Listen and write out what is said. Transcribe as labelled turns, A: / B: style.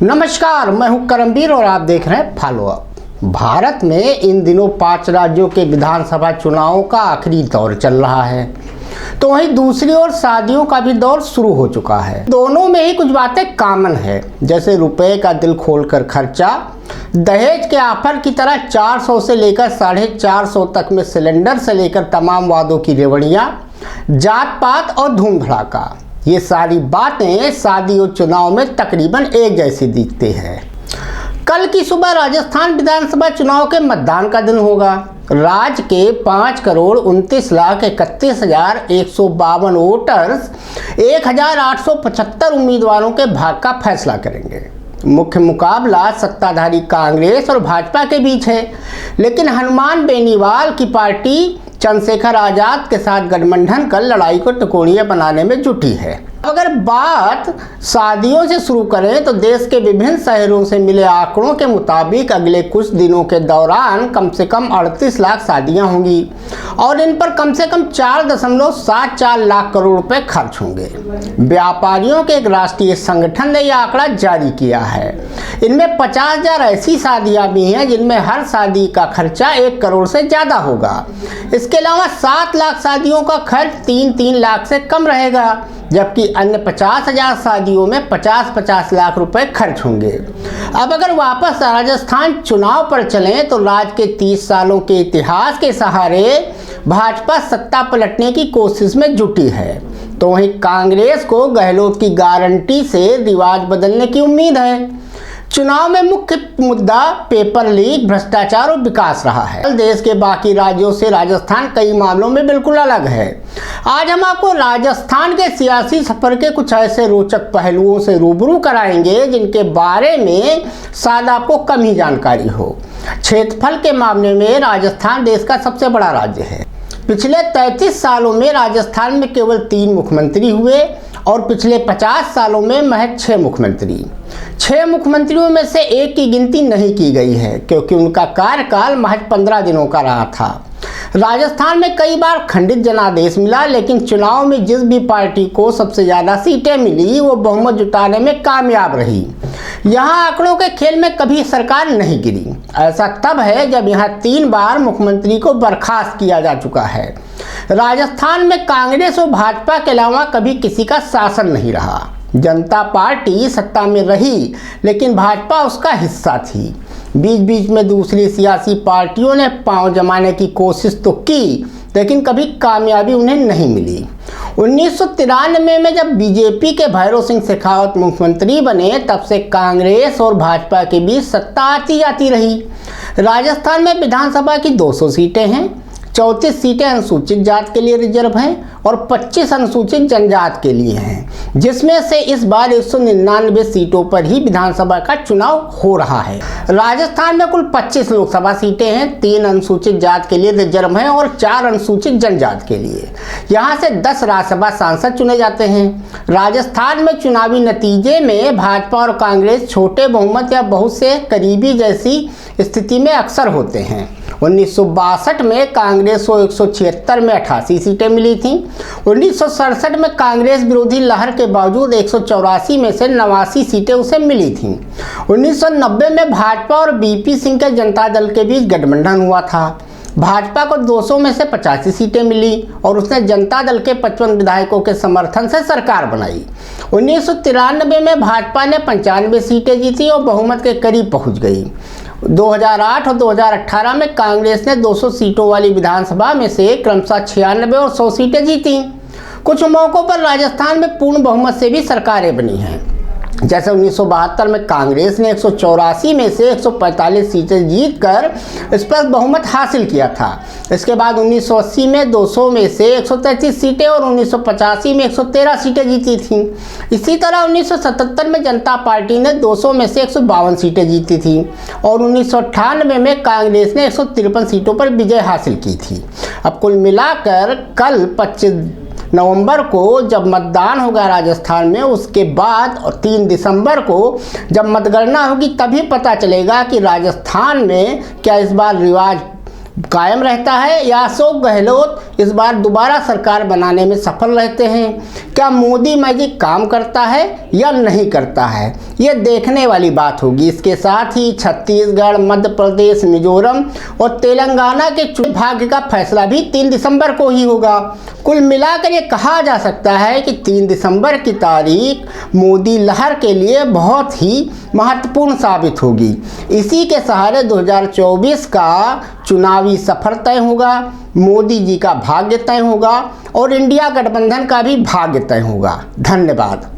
A: नमस्कार, मैं हूं करमवीर और आप देख रहे हैं फॉलो अप। भारत में इन दिनों 5 राज्यों के विधानसभा चुनावों का आखिरी दौर चल रहा है, तो वहीं दूसरी ओर शादियों का भी दौर शुरू हो चुका है। दोनों में ही कुछ बातें कॉमन है, जैसे रुपए का दिल खोलकर खर्चा, दहेज के ऑफर की तरह 400 से लेकर 450 तक में सिलेंडर से लेकर तमाम वादों की रेवड़ियाँ, जात पात और धूम धड़ाका, ये सारी बातें शादी और चुनाव में तकरीबन एक जैसी दिखती है। कल की सुबह राजस्थान विधानसभा चुनाव के मतदान का दिन होगा। राज्य के 5,29,31,152 वोटर्स 1,875 उम्मीदवारों के भाग्य का फैसला करेंगे। मुख्य मुकाबला सत्ताधारी कांग्रेस और भाजपा के बीच है, लेकिन हनुमान बेनीवाल की पार्टी चंद्रशेखर आजाद के साथ गठबंधन कर लड़ाई को त्रिकोणीय बनाने में जुटी है। अगर बात शादियों से शुरू करें तो देश के विभिन्न शहरों से मिले आंकड़ों के मुताबिक अगले कुछ दिनों के दौरान कम से कम 38 लाख शादियां होंगी और इन पर कम से कम 4.74 लाख करोड़ रुपए खर्च होंगे। व्यापारियों के एक राष्ट्रीय संगठन ने यह आंकड़ा जारी किया है। इनमें 50,000 ऐसी शादियां भी हैं जिनमें हर शादी का खर्चा 1 करोड़ से ज़्यादा होगा। इसके अलावा 7 लाख शादियों का खर्च 3-3 लाख से कम रहेगा, जबकि अन्य 50,000 शादियों में 50-50 लाख रुपए खर्च होंगे। अब अगर वापस राजस्थान चुनाव पर चलें तो राज्य के 30 सालों के इतिहास के सहारे भाजपा सत्ता पलटने की कोशिश में जुटी है, तो वहीं कांग्रेस को गहलोत की गारंटी से रिवाज बदलने की उम्मीद है। चुनाव में मुख्य मुद्दा पेपर लीक, भ्रष्टाचार और विकास रहा है। देश के बाकी राज्यों से राजस्थान कई मामलों में बिल्कुल अलग है। आज हम आपको राजस्थान के सियासी सफर के कुछ ऐसे रोचक पहलुओं से रूबरू कराएंगे जिनके बारे में शायद आपको कम ही जानकारी हो। क्षेत्रफल के मामले में राजस्थान देश का सबसे बड़ा राज्य है। पिछले 33 सालों में राजस्थान में केवल 3 मुख्यमंत्री हुए और पिछले 50 सालों में महज 6 मुख्यमंत्री। 6 मुख्यमंत्रियों में से एक की गिनती नहीं की गई है, क्योंकि उनका कार्यकाल महज 15 दिनों का रहा था। राजस्थान में कई बार खंडित जनादेश मिला, लेकिन चुनाव में जिस भी पार्टी को सबसे ज़्यादा सीटें मिली वो बहुमत जुटाने में कामयाब रही। यहाँ आंकड़ों के खेल में कभी सरकार नहीं गिरी। ऐसा तब है जब यहाँ 3 बार मुख्यमंत्री को बर्खास्त किया जा चुका है। राजस्थान में कांग्रेस और भाजपा के अलावा कभी किसी का शासन नहीं रहा। जनता पार्टी सत्ता में रही, लेकिन भाजपा उसका हिस्सा थी। बीच बीच में दूसरी सियासी पार्टियों ने पांव जमाने की कोशिश तो की, लेकिन कभी कामयाबी उन्हें नहीं मिली। 1993 में जब बीजेपी के भैरव सिंह शेखावत मुख्यमंत्री बने, तब से कांग्रेस और भाजपा के बीच सत्ता आती जाती रही। राजस्थान में विधानसभा की 200 सीटें हैं, 34 सीटें अनुसूचित जात के लिए रिजर्व हैं और 25 अनुसूचित जनजात के लिए हैं, जिसमें से इस बार 199 सीटों पर ही विधानसभा का चुनाव हो रहा है। राजस्थान में कुल 25 लोकसभा सीटें हैं, 3 अनुसूचित जात के लिए रिजर्व हैं और 4 अनुसूचित जनजात के लिए। यहाँ से 10 राज्यसभा सांसद चुने जाते हैं। राजस्थान में चुनावी नतीजे में भाजपा और कांग्रेस छोटे बहुमत या बहुत से करीबी जैसी स्थिति में अक्सर होते हैं। 1962 में कांग्रेस को 176 में 88 सीटें मिली थीं। 1967 में कांग्रेस विरोधी लहर के बावजूद 184 में से 89 सीटें उसे मिली थीं। 1990 में भाजपा और बीपी सिंह के जनता दल के बीच गठबंधन हुआ था। भाजपा को 200 में से 85 सीटें मिली और उसने जनता दल के 55 विधायकों के समर्थन से सरकार बनाई। 1993 में भाजपा ने 95 सीटें जीती और बहुमत के करीब पहुंच गई। 2008 और 2018 में कांग्रेस ने 200 सीटों वाली विधानसभा में से क्रमशः 96 और 100 सीटें जीती। कुछ मौक़ों पर राजस्थान में पूर्ण बहुमत से भी सरकारें बनी हैं। जैसे 1972 में कांग्रेस ने 184 में से 145 सीटें जीतकर स्पष्ट बहुमत हासिल किया था। इसके बाद 1980 में 200 में से 133 सीटें और 1985 में 113 सीटें जीती थीं। इसी तरह 1977 में जनता पार्टी ने 200 में से 152 सीटें जीती थीं और 1998 में कांग्रेस ने 153 सीटों पर विजय हासिल की थी। अब कुल मिलाकर कल 25 नवंबर को जब मतदान होगा राजस्थान में, उसके बाद और 3 दिसंबर को जब मतगणना होगी, तभी पता चलेगा कि राजस्थान में क्या इस बार रिवाज कायम रहता है या अशोक गहलोत इस बार दोबारा सरकार बनाने में सफल रहते हैं। क्या मोदी मैजिक काम करता है या नहीं करता है, ये देखने वाली बात होगी। इसके साथ ही छत्तीसगढ़, मध्य प्रदेश, मिजोरम और तेलंगाना के चुनाव भाग्य का फैसला भी 3 दिसंबर को ही होगा। कुल मिलाकर ये कहा जा सकता है कि 3 दिसंबर की तारीख मोदी लहर के लिए बहुत ही महत्वपूर्ण साबित होगी। इसी के सहारे 2024 का चुनावी सफर तय होगा, मोदी जी का भाग्य तय होगा और इंडिया गठबंधन का भी भाग्य तय होगा। धन्यवाद।